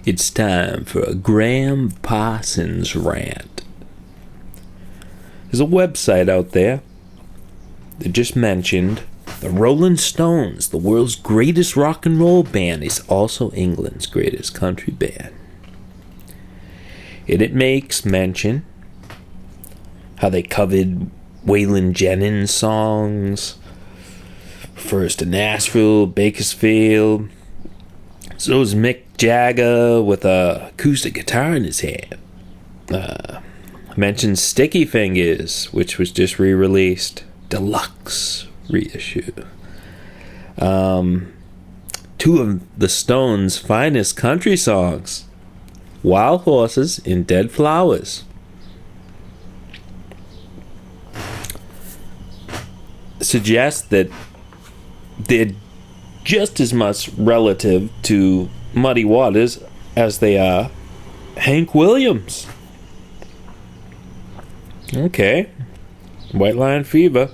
It's time for a Gram Parsons rant. There's a website out there that just mentioned the Rolling Stones, the world's greatest rock and roll band, is also England's greatest country band. And it makes mention how they covered Waylon Jennings songs, refers to Nashville, Bakersfield. So is Mick Jagger with a acoustic guitar in his hand. Mentions Sticky Fingers, which was just re-released, deluxe reissue. Two of the Stones' finest country songs, Wild Horses and Dead Flowers. Suggest that they're just as much relative to Muddy Waters as they are Hank Williams. Okay. White Line Fever.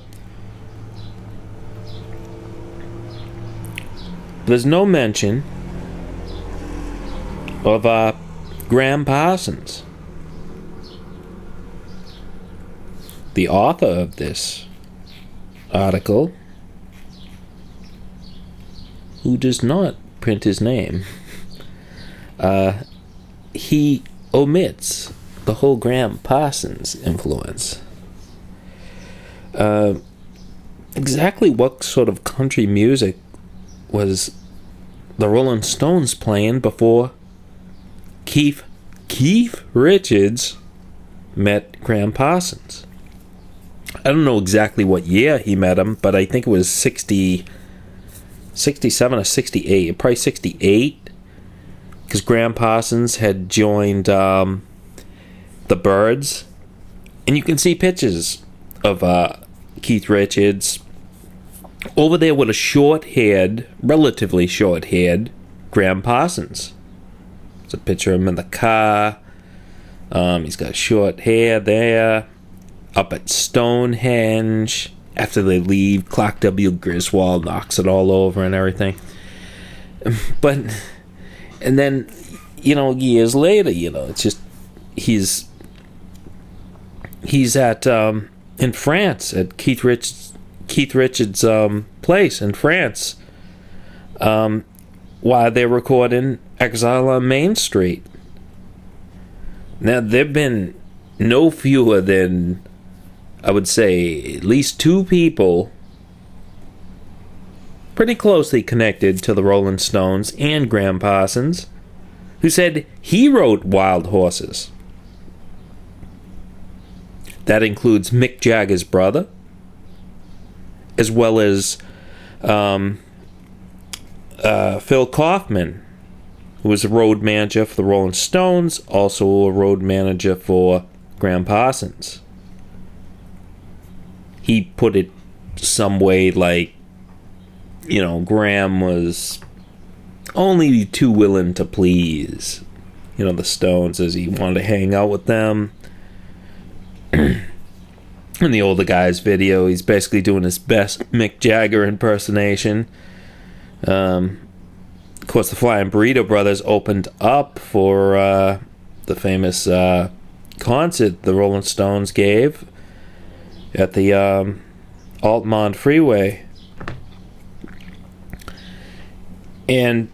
There's no mention of Gram Parsons, the author of this article, who does not print his name. He omits the whole Gram Parsons influence. Exactly what sort of country music was the Rolling Stones playing before Keith Richards met Gram Parsons? I don't know exactly what year he met him, but I think it was 67 or 68, probably 68, because Gram Parsons had joined the Byrds, and you can see pictures of Keith Richards over there with a relatively short-haired Gram Parsons. There's a picture of him in the car. He's got short hair there. Up at Stonehenge. After they leave, Clark W. Griswold knocks it all over and everything. And then, years later, it's just he's at in France at Keith Richards' place in France, while they're recording Exile on Main Street. Now, there've been no fewer than, I would say, at least two people pretty closely connected to the Rolling Stones and Gram Parsons who said he wrote Wild Horses. That includes Mick Jagger's brother, as well as Phil Kaufman, who was a road manager for the Rolling Stones, also a road manager for Gram Parsons. He put it some way like, Gram was only too willing to please, the Stones, as he wanted to hang out with them. In the older guy's video, he's basically doing his best Mick Jagger impersonation. Of course, the Flying Burrito Brothers opened up for the famous concert the Rolling Stones gave at the Altamont Freeway. And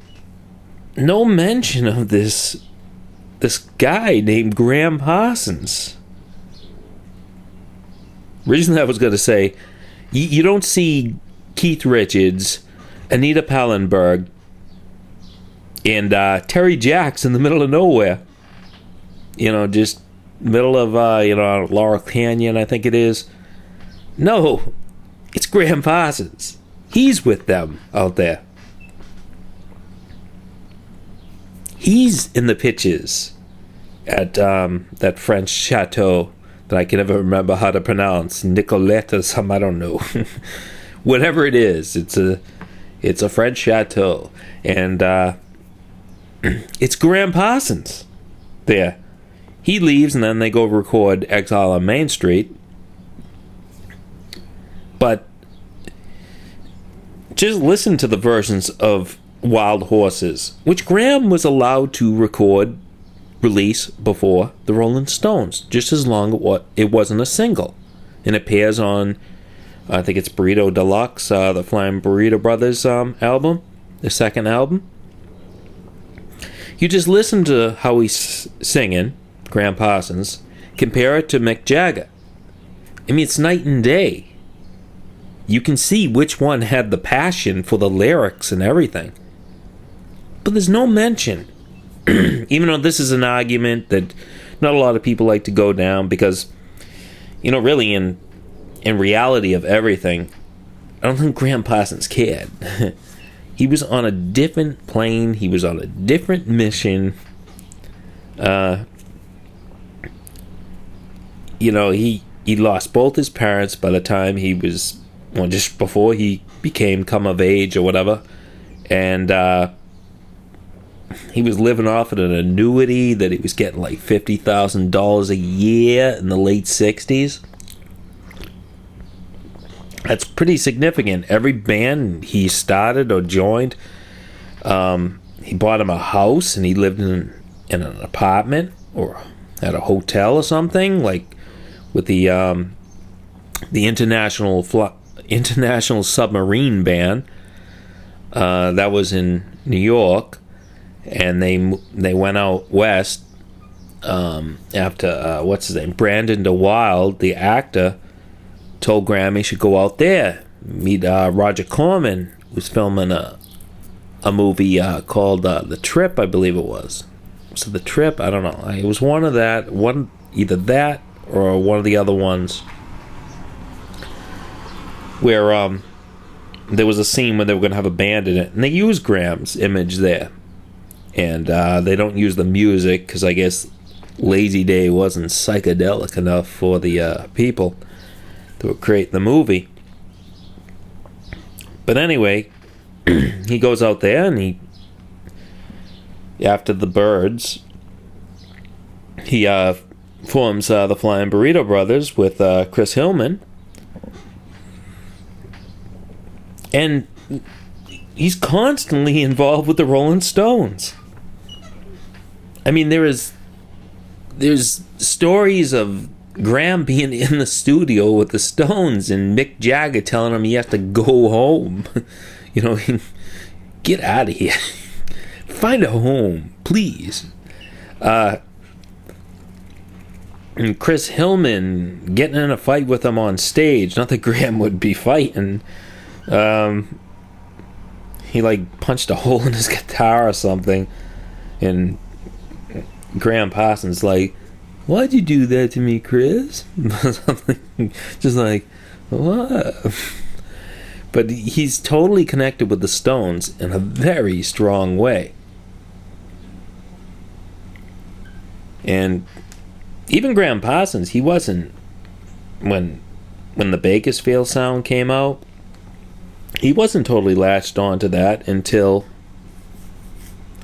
no mention of this guy named Gram Parsons. Originally, I was going to say, you don't see Keith Richards, Anita Pallenberg, and Terry Jacks in the middle of nowhere. Just middle of, Laurel Canyon, I think it is. No, it's Gram Parsons. He's with them out there. He's in the pictures at that French chateau that I can never remember how to pronounce, Nicolette or something, I don't know. Whatever it is, it's a French chateau, and it's Gram Parsons there. He leaves, and then they go record Exile on Main Street. But just listen to the versions of Wild Horses, which Gram was allowed to release before the Rolling Stones, just as long as it wasn't a single. And it appears on, I think it's Burrito Deluxe, the Flying Burrito Brothers album, the second album. You just listen to how he's singing, Gram Parsons, compare it to Mick Jagger. I mean, it's night and day. You can see which one had the passion for the lyrics and everything. But there's no mention, even though this is an argument that not a lot of people like to go down, because, really in reality of everything, I don't think Gram Parsons cared. He was on a different plane. He was on a different mission. He lost both his parents by the time he was, just before he come of age or whatever. And he was living off of an annuity that he was getting like $50,000 a year in the late 60s. That's pretty significant. Every band he started or joined, he bought him a house and he lived in an apartment or at a hotel or something, like with the International Submarine Band. That was in New York, and they went out west after what's his name, Brandon DeWild, the actor, told Gram he should go out there, meet Roger Corman, who's filming a movie called The Trip, I believe it was. So The Trip, I don't know. It was either that or one of the other ones where there was a scene where they were going to have a band in it, and they used Gram's image there. And they don't use the music because I guess Lazy Day wasn't psychedelic enough for the people to create the movie. But anyway, he goes out there and after the Byrds, he forms the Flying Burrito Brothers with Chris Hillman. And he's constantly involved with the Rolling Stones. I mean, there's stories of Gram being in the studio with the Stones and Mick Jagger telling him he has to go home. Get out of here. Find a home, please. And Chris Hillman getting in a fight with him on stage. Not that Gram would be fighting. He punched a hole in his guitar or something, and Gram Parsons why'd you do that to me, Chris? Something just what? But he's totally connected with the Stones in a very strong way. And even Gram Parsons, he wasn't, when the Bakersfield sound came out, he wasn't totally latched on to that until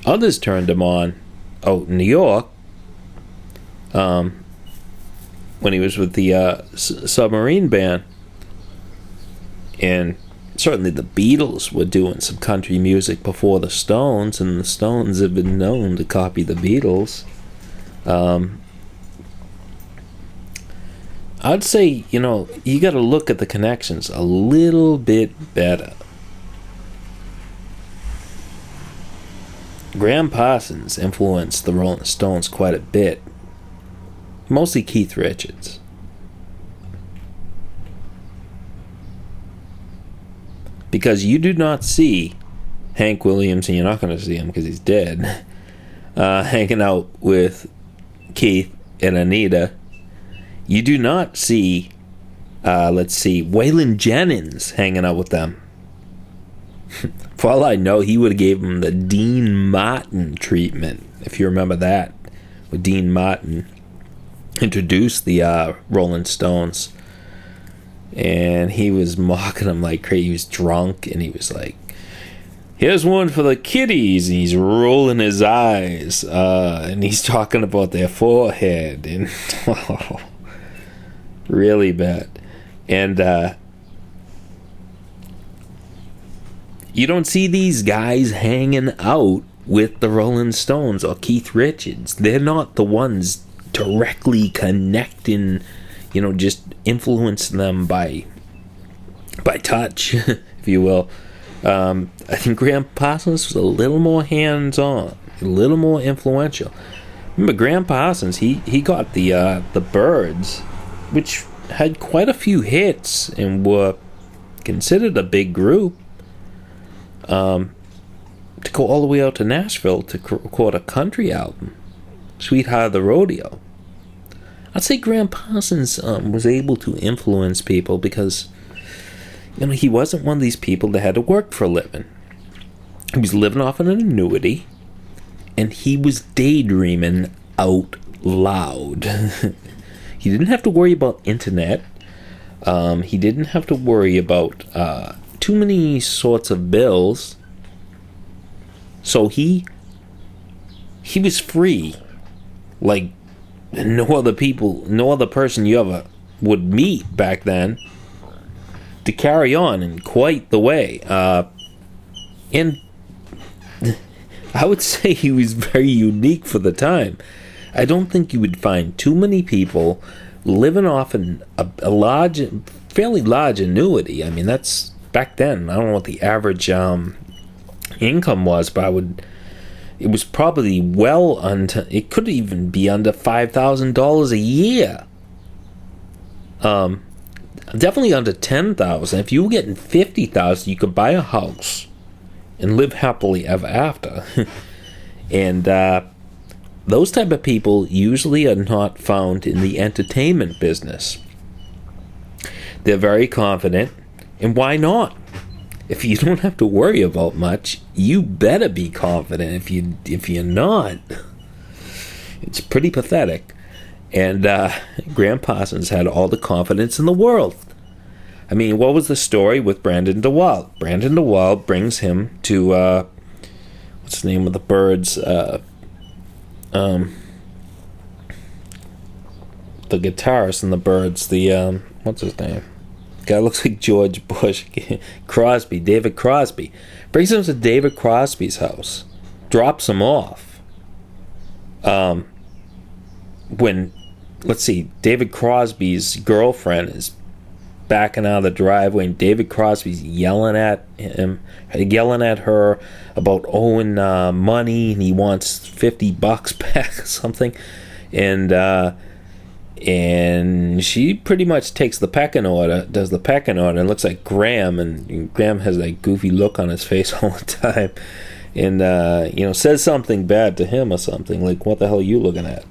others turned him on out in New York, when he was with the Submarine Band. And certainly the Beatles were doing some country music before the Stones, and the Stones have been known to copy the Beatles. I'd say, you got to look at the connections a little bit better. Gram Parsons influenced the Rolling Stones quite a bit. Mostly Keith Richards. Because you do not see Hank Williams, and you're not going to see him because he's dead, hanging out with Keith and Anita. You do not see, Waylon Jennings hanging out with them. For all I know, he would have gave him the Dean Martin treatment, if you remember that. When Dean Martin introduced the Rolling Stones, and he was mocking him like crazy. He was drunk, and he was like, "Here's one for the kiddies," and he's rolling his eyes, and he's talking about their forehead, and really bad. And You don't see these guys hanging out with the Rolling Stones or Keith Richards. They're not the ones directly connecting, just influence them by touch, if you will. I think Gram Parsons was a little more hands-on, a little more influential. Remember, Gram Parsons, he got the Byrds, which had quite a few hits and were considered a big group, to go all the way out to Nashville to record a country album, Sweetheart of the Rodeo. I'd say Gram Parsons was able to influence people because, he wasn't one of these people that had to work for a living. He was living off an annuity, and he was daydreaming out loud. He didn't have to worry about internet. He didn't have to worry about too many sorts of bills. So he was free, like no other person you ever would meet back then, to carry on in quite the way. And I would say he was very unique for the time. I don't think you would find too many people living off a fairly large annuity. I mean, that's back then. I don't know what the average income was, but it was probably it could even be under $5,000 a year. Definitely under $10,000. If you were getting $50,000, you could buy a house and live happily ever after. And those type of people usually are not found in the entertainment business. They're very confident, and why not? If you don't have to worry about much, you better be confident. If you're not, it's pretty pathetic. And Gram Parsons had all the confidence in the world. I mean, what was the story with Brandon DeWalt? Brandon DeWalt brings him to what's the name of the Byrds? The guitarist in the Byrds. The what's his name? Guy looks like George Bush. Crosby, David Crosby. Brings him to David Crosby's house. Drops him off. When, let's see, David Crosby's girlfriend is backing out of the driveway, and David Crosby's yelling at her about owing money, and he wants $50 back or something. And she pretty much does the pecking order, and looks like Gram, and Gram has that goofy look on his face all the time, and says something bad to him or something, like, what the hell are you looking at,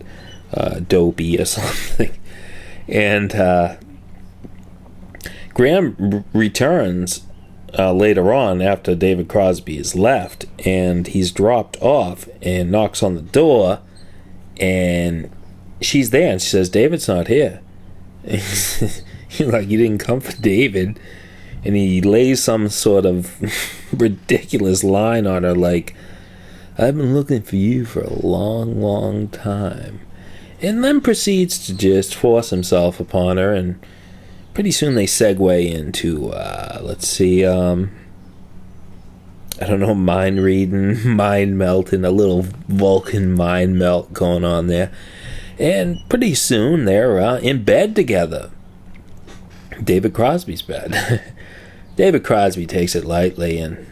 dopey or something. And Gram returns later on after David Crosby is left, and he's dropped off, and knocks on the door, and she's there, and she says, "David's not here." He's like, "You didn't come for David." And he lays some sort of ridiculous line on her, like, "I've been looking for you for a long, long time." And then proceeds to just force himself upon her, and pretty soon they segue into, let's see, I don't know, mind reading, mind melting, a little Vulcan mind melt going on there. And pretty soon they're in bed together. David Crosby's bed. David Crosby takes it lightly, and,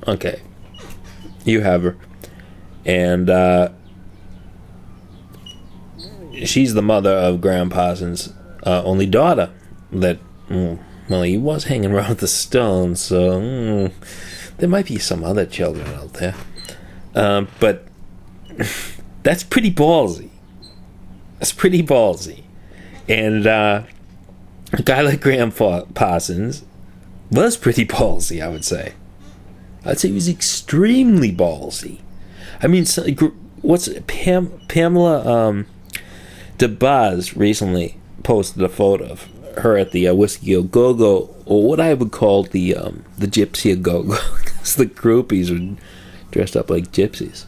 okay, you have her. And she's the mother of Gram Parsons' only daughter. That, he was hanging around with the Stones, so there might be some other children out there. But that's pretty ballsy. And a guy like Gram Parsons was pretty ballsy, I would say. I'd say he was extremely ballsy. I mean, Pamela DeBaz recently posted a photo of her at the Whiskey A Go-Go, or what I would call the Gypsy A Go-Go, because the groupies were dressed up like gypsies.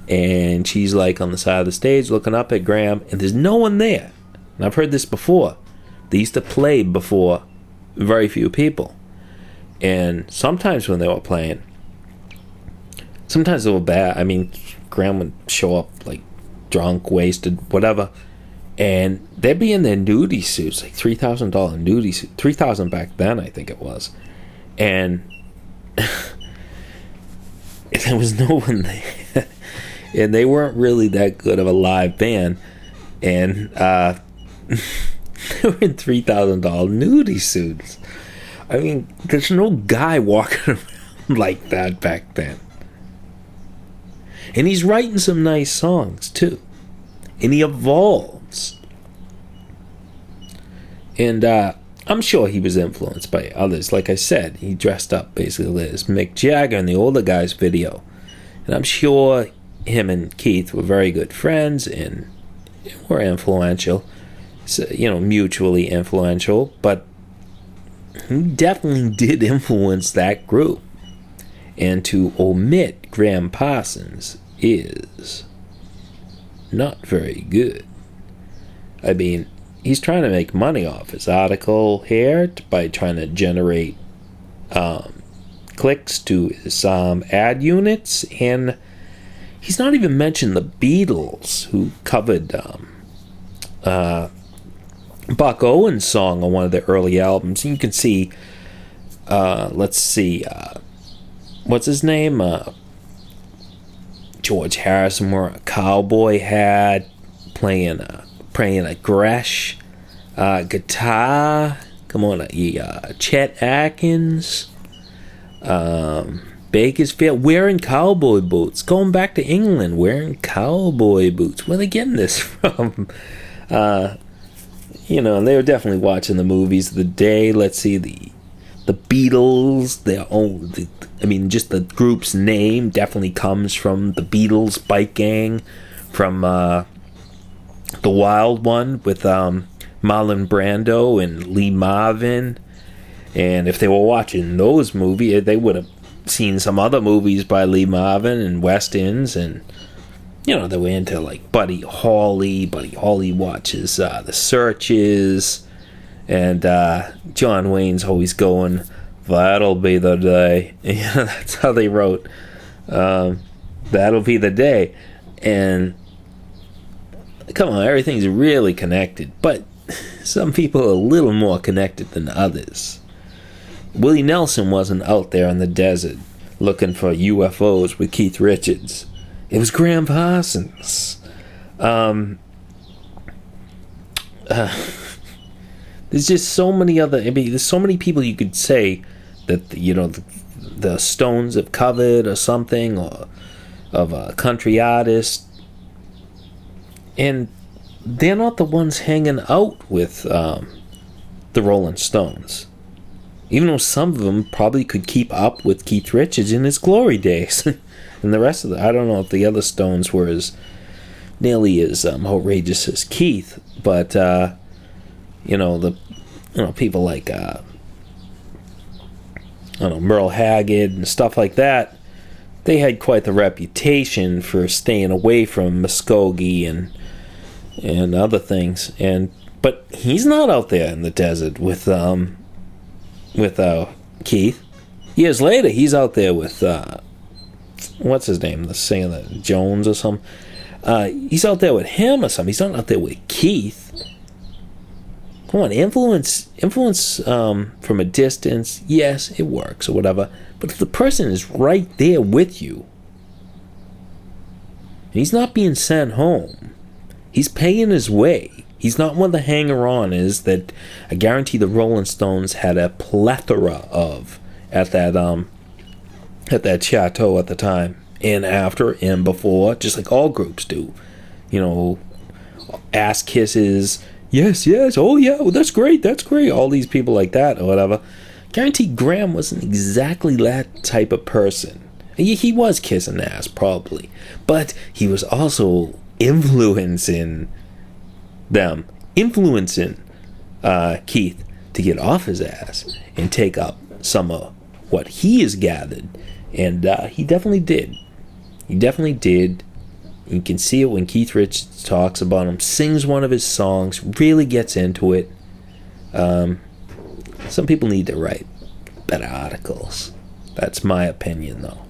And she's like on the side of the stage looking up at Gram, and there's no one there. And I've heard this before. They used to play before very few people. And sometimes when they were playing, sometimes they were bad. I mean, Gram would show up like drunk, wasted, whatever, and they'd be in their nudie suits, like $3,000 nudie suit, $3,000 back then, I think it was, and there was no one there, and they weren't really that good of a live band, and they were in $3,000 nudie suits. I mean, there's no guy walking around like that back then. And he's writing some nice songs, too. And he evolves. And I'm sure he was influenced by others. Like I said, he dressed up basically as Mick Jagger in the Older Guys video. And I'm sure him and Keith were very good friends and were influential. So, mutually influential. But he definitely did influence that group. And to omit Gram Parsons is not very good. I mean, he's trying to make money off his article here by trying to generate clicks to his ad units, and he's not even mentioned the Beatles, who covered Buck Owens' song on one of their early albums. You can see, let's see, what's his name? George Harrison wore a cowboy hat, playing a Gretsch guitar. Come on, Chet Atkins, Bakersfield, wearing cowboy boots. Going back to England, wearing cowboy boots. Where are they getting this from? And they were definitely watching the movies of the day. Let's see, the Beatles, just the group's name definitely comes from the Beatles bike gang, from the Wild One with Marlon Brando and Lee Marvin. And if they were watching those movies, they would have seen some other movies by Lee Marvin and westerns, and they were into like Buddy Holly. Buddy Holly watches The Searchers. And John Wayne's always going, "That'll be the day." That's how they wrote, "That'll be the day." And come on, everything's really connected. But some people are a little more connected than others. Willie Nelson wasn't out there in the desert looking for UFOs with Keith Richards. It was Gram Parsons. There's just so many other. There's so many people you could say that the Stones have covered or something, or of a country artist, and they're not the ones hanging out with the Rolling Stones. Even though some of them probably could keep up with Keith Richards in his glory days, and the rest of I don't know if the other Stones were as nearly as outrageous as Keith, but. People like Merle Haggard and stuff like that, they had quite the reputation for staying away from Muskogee and other things. But he's not out there in the desert with Keith. Years later, he's out there with what's his name, the singer, Jones or something. He's out there with him or something. He's not out there with Keith. Come on, influence from a distance, yes, it works or whatever. But if the person is right there with you, and he's not being sent home, he's paying his way. He's not one of the hanger-oners that I guarantee the Rolling Stones had a plethora of at that chateau at the time, and after and before, just like all groups do. Ass kisses. Yes, oh yeah, well, that's great, all these people like that or whatever. Guarantee Gram wasn't exactly that type of person. He was kissing ass, probably, but he was also influencing Keith to get off his ass and take up some of what he has gathered, and he definitely did. You can see it when Keith Richards talks about him, sings one of his songs, really gets into it. Some people need to write. better articles. That's my opinion, though.